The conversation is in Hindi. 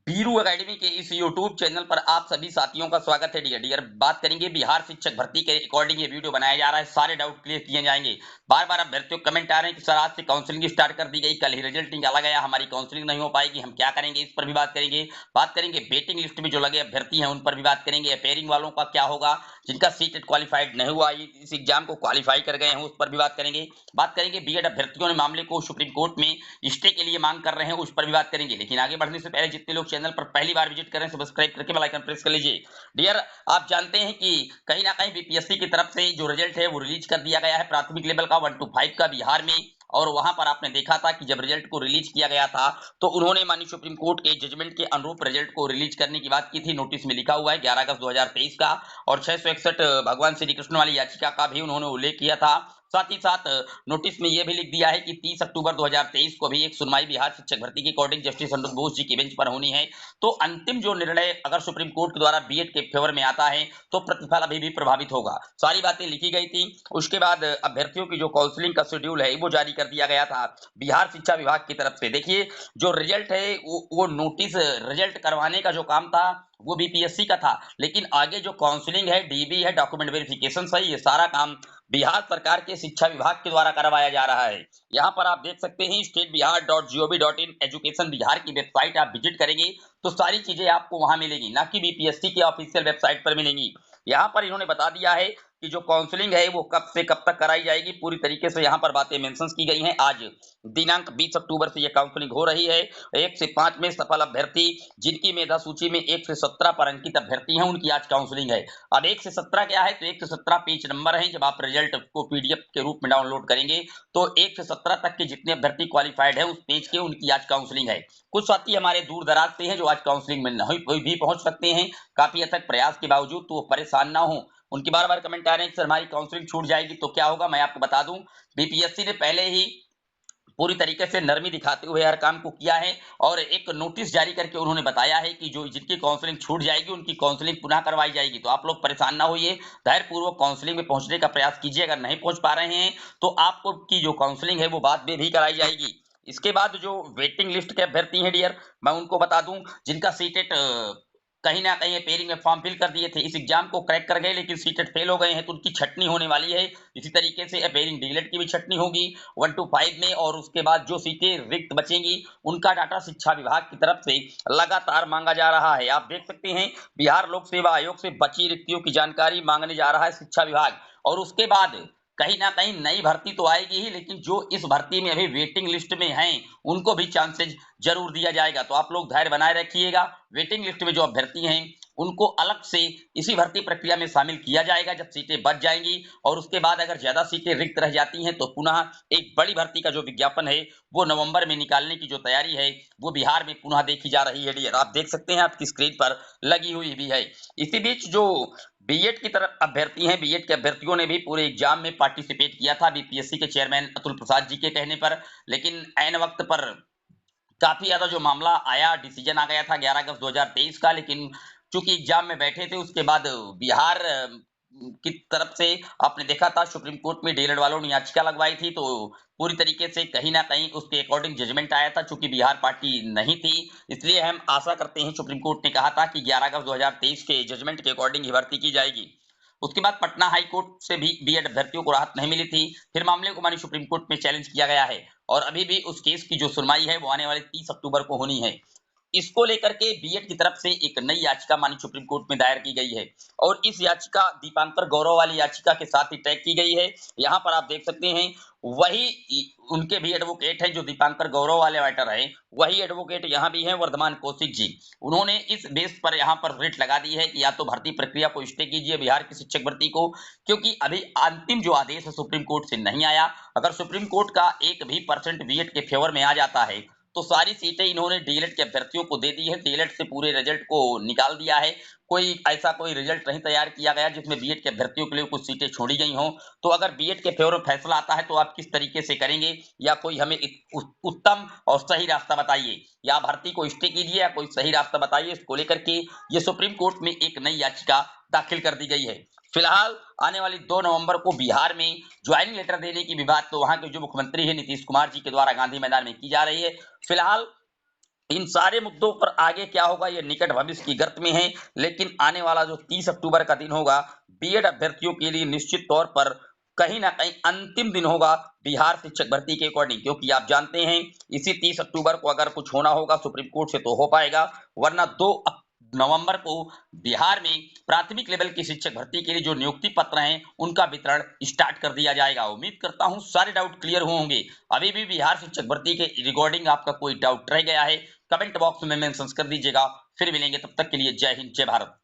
बीरू एकेडमी के इस यूट्यूब चैनल पर आप सभी साथियों का स्वागत है। डियर डियर बात करेंगे बिहार शिक्षक भर्ती के अकॉर्डिंग ये वीडियो बनाया जा रहा है। सारे डाउट क्लियर किए जाएंगे। बार बार अभ्यर्थियों को कमेंट आ रहे हैं कि सर आज से काउंसलिंग स्टार्ट कर दी गई, कल ही रिजल्ट निकाला गया, हमारी काउंसलिंग नहीं हो पाएगी, हम क्या करेंगे, इस पर भी बात करेंगे। बात करेंगे वेटिंग लिस्ट में जो लगे अभ्यर्थी हैं उन पर भी बात करेंगे। अपेयरिंग वालों का क्या होगा, जिनका सीटेट क्वालिफाइड नहीं हुआ, इस एग्जाम को क्वालिफाई कर गए हैं, उस पर भी बात करेंगे। बात करेंगे बीएड अभ्यर्थियों ने मामले को सुप्रीम कोर्ट में स्टे के लिए मांग कर रहे हैं, उस पर भी बात करेंगे। लेकिन आगे बढ़ने से पहले जितने लोग चैनल पर पहली बार विजिट करें सब्सक्राइब करके बेल आइकन प्रेस कर लीजिए। डियर, आप जानते हैं कि कहीं ना कहीं बीपीएससी की तरफ से जो रिजल्ट है वो रिलीज कर दिया गया है प्राथमिक लेवल का 1 to 5 का बिहार में। और वहां पर आपने देखा था कि जब रिजल्ट को रिलीज किया गया था तो उन्होंने माननीय सुप्रीम कोर्ट के जजमेंट के अनुरूप रिजल्ट को रिलीज करने की बात की थी। नोटिस में लिखा हुआ है 11 अगस्त 2023 का। और 661 भगवान श्री कृष्ण वाली याचिका का भी उन्होंने उल्लेख किया था। साथ ही साथ नोटिस में यह भी लिख दिया है कि 30 अक्टूबर 2023 को भी एक सुनवाई बिहार शिक्षक भर्ती के अकॉर्डिंग जस्टिस अनिरुद्ध बोस जी की बेंच पर होनी है। तो अंतिम जो निर्णय अगर सुप्रीम कोर्ट के द्वारा बीएड के फेवर में आता है तो प्रतिफल अभी भी प्रभावित होगा। सारी बातें लिखी गई थी। उसके बाद अभ्यर्थियों की जो काउंसलिंग का शेड्यूल है वो जारी कर दिया गया था बिहार शिक्षा विभाग की तरफ से। देखिए, जो रिजल्ट है वो नोटिस रिजल्ट करवाने का जो काम था वो बीपीएससी का था, लेकिन आगे जो काउंसलिंग है, डीबी है, डॉक्यूमेंट वेरिफिकेशन सही, ये सारा काम बिहार सरकार के शिक्षा विभाग के द्वारा करवाया जा रहा है। यहाँ पर आप देख सकते हैं stateBihar.gov.in एजुकेशन बिहार की वेबसाइट आप विजिट करेंगे तो सारी चीजें आपको वहां मिलेगी, ना कि बीपीएससी की ऑफिशियल वेबसाइट पर मिलेंगी। यहाँ पर इन्होंने बता दिया है कि जो काउंसलिंग है वो कब से कब तक कराई जाएगी, पूरी तरीके से यहाँ पर बातें मेंशन की गई हैं। आज दिनांक 20 अक्टूबर से ये काउंसलिंग हो रही है। 1 से 5 में सफल अभ्यर्थी जिनकी मेधा सूची में 1 से 17 पर अंकित अभ्यर्थी हैं उनकी आज काउंसलिंग है। अब 1 से 17 क्या है, तो 1 से 17 पेज नंबर है। जब आप रिजल्ट को पीडीएफ के रूप में डाउनलोड करेंगे तो 1 से 17 तक के जितने अभ्यर्थी क्वालिफाइड है उस पेज के उनकी आज काउंसलिंग है। कुछ साथी हमारे दूर दराज से हैं जो आज काउंसलिंग में नहीं भी पहुंच सकते हैं, काफी अथक प्रयास के बावजूद, तो वो परेशान ना हो। उनकी बार बार कमेंट आ रहे हैं कि सर हमारी काउंसलिंग छूट जाएगी तो क्या होगा। मैं आपको बता दूं, बीपीएससी ने पहले ही पूरी तरीके से नरमी दिखाते हुए हर काम को किया है और एक नोटिस जारी करके उन्होंने बताया है कि जो जिनकी काउंसलिंग छूट जाएगी उनकी काउंसलिंग पुनः करवाई जाएगी। तो आप लोग परेशान ना होइए, धैर्य पूर्वक काउंसलिंग में पहुंचने का प्रयास कीजिए। अगर नहीं पहुंच पा रहे हैं तो आपको की जो काउंसलिंग है वो बाद में भी कराई जाएगी। इसके बाद जो वेटिंग लिस्ट के अभ्यर्थी हैं डियर, मैं उनको बता दूं जिनका सीटेट कहीं ना कहीं पेयरिंग में फॉर्म फिल कर दिए थे, इस एग्जाम को क्रैक कर गए लेकिन सीटेट फेल हो गए हैं, तो उनकी छटनी होने वाली है। इसी तरीके से पेयरिंग डीलेट की भी छटनी होगी 1 to 5 में। और उसके बाद जो सीटें रिक्त बचेंगी उनका डाटा शिक्षा विभाग की तरफ से लगातार मांगा जा रहा है। आप देख सकते हैं बिहार लोक सेवा आयोग से बची रिक्तियों की जानकारी मांगने जा रहा है शिक्षा विभाग। और उसके बाद कहीं ना कहीं नई भर्ती तो आएगी ही, लेकिन जो इस भर्ती में अभी वेटिंग लिस्ट में हैं उनको भी चांसेस जरूर दिया जाएगा। तो आप लोग धैर्य बनाए रखिएगा। वेटिंग लिस्ट में जो अभ्यर्थी हैं उनको अलग से इसी भर्ती प्रक्रिया में शामिल किया जाएगा जब सीटें बच जाएंगी। और उसके बाद अगर ज्यादा सीटें रिक्त रह जाती हैं तो पुनः एक बड़ी भर्ती का जो विज्ञापन है वो नवंबर में निकालने की जो तैयारी है वो बिहार में पुनः देखी जा रही है। डियर, आप देख सकते हैं आपकी स्क्रीन पर लगी हुई भी है। इसी बीच जो बीएड की तरफ अभ्यर्थी हैं, बीएड के अभ्यर्थियों ने भी पूरे एग्जाम में पार्टिसिपेट किया था बीपीएससी के चेयरमैन अतुल प्रसाद जी के कहने पर। लेकिन ऐन वक्त पर काफी ज्यादा जो मामला आया, डिसीजन आ गया था 11 अगस्त 2023 का। लेकिन चूंकि एग्जाम में बैठे थे उसके बाद बिहार की तरफ से आपने देखा था सुप्रीम कोर्ट में डीएलएड वालों ने याचिका लगवाई थी, तो पूरी तरीके से कहीं ना कहीं उसके अकॉर्डिंग जजमेंट आया था। चूंकि बिहार पार्टी नहीं थी इसलिए हम आशा करते हैं, सुप्रीम कोर्ट ने कहा था कि 11 अगस्त 2023 के जजमेंट के अकॉर्डिंग ही भर्ती की जाएगी। उसके बाद पटना हाई कोर्ट से भी बीएड अभ्यर्थियों को राहत नहीं मिली थी, फिर मामले को माननीय सुप्रीम कोर्ट में चैलेंज किया गया है और अभी भी उस केस की जो सुनवाई है वो आने वाले 30 अक्टूबर को होनी है। इसको लेकर के बीएड की तरफ से एक नई याचिका माननीय सुप्रीम कोर्ट में दायर की गई है और इस याचिका दीपांकर गौरव वाली याचिका के साथ ही टैग की गई है। यहाँ पर आप देख सकते हैं वही उनके भी एडवोकेट हैं जो दीपांकर गौरव वाले मैटर है, वही एडवोकेट यहाँ भी हैं वर्धमान कौशिक जी। उन्होंने इस बेस पर यहाँ पर रिट लगा दी है कि या तो भर्ती प्रक्रिया को स्टे कीजिए बिहार की शिक्षक भर्ती को, क्योंकि अभी अंतिम जो आदेश है सुप्रीम कोर्ट से नहीं आया। अगर सुप्रीम कोर्ट का एक भी परसेंट बीएड के फेवर में आ जाता है तो सारी सीटें इन्होंने डीएलएड के अभ्यर्थियों को दे दी है, डीएलएड से पूरे रिजल्ट को निकाल दिया है। कोई रिजल्ट नहीं तैयार किया गया जिसमें बीएड के अभ्यर्थियों के लिए कुछ सीटें छोड़ी गई हों। तो अगर बीएड के फेवर में फैसला आता है तो आप किस तरीके से करेंगे, या कोई हमें उत्तम और सही रास्ता बताइए, या भर्ती को स्टे कीजिए या कोई सही रास्ता बताइए। इसको लेकर के ये सुप्रीम कोर्ट में एक नई याचिका दाखिल कर दी गई है। फिलहाल आने वाली 2 नवंबर को बिहार में ज्वाइनिंग लेटर देने की भी बात तो वहां के जो मुख्यमंत्री है नीतीश कुमार जी के द्वारा गांधी मैदान में की जा रही है। फिलहाल इन सारे मुद्दों पर आगे क्या होगा ये निकट भविष्य की गर्त में है, लेकिन आने वाला जो 30 अक्टूबर का दिन होगा बीएड अभ्यर्थियों के लिए निश्चित तौर पर कहीं ना कहीं अंतिम दिन होगा बिहार शिक्षक भर्ती के अकॉर्डिंग, क्योंकि आप जानते हैं इसी 30 अक्टूबर को अगर कुछ होना होगा सुप्रीम कोर्ट से तो हो पाएगा, वरना 2 नवंबर को बिहार में प्राथमिक लेवल की शिक्षक भर्ती के लिए जो नियुक्ति पत्र हैं उनका वितरण स्टार्ट कर दिया जाएगा। उम्मीद करता हूं सारे डाउट क्लियर होंगे। अभी भी बिहार शिक्षक भर्ती के रिगार्डिंग आपका कोई डाउट रह गया है कमेंट बॉक्स में मेंशन कर दीजिएगा। फिर मिलेंगे, तब तक के लिए जय हिंद जय भारत।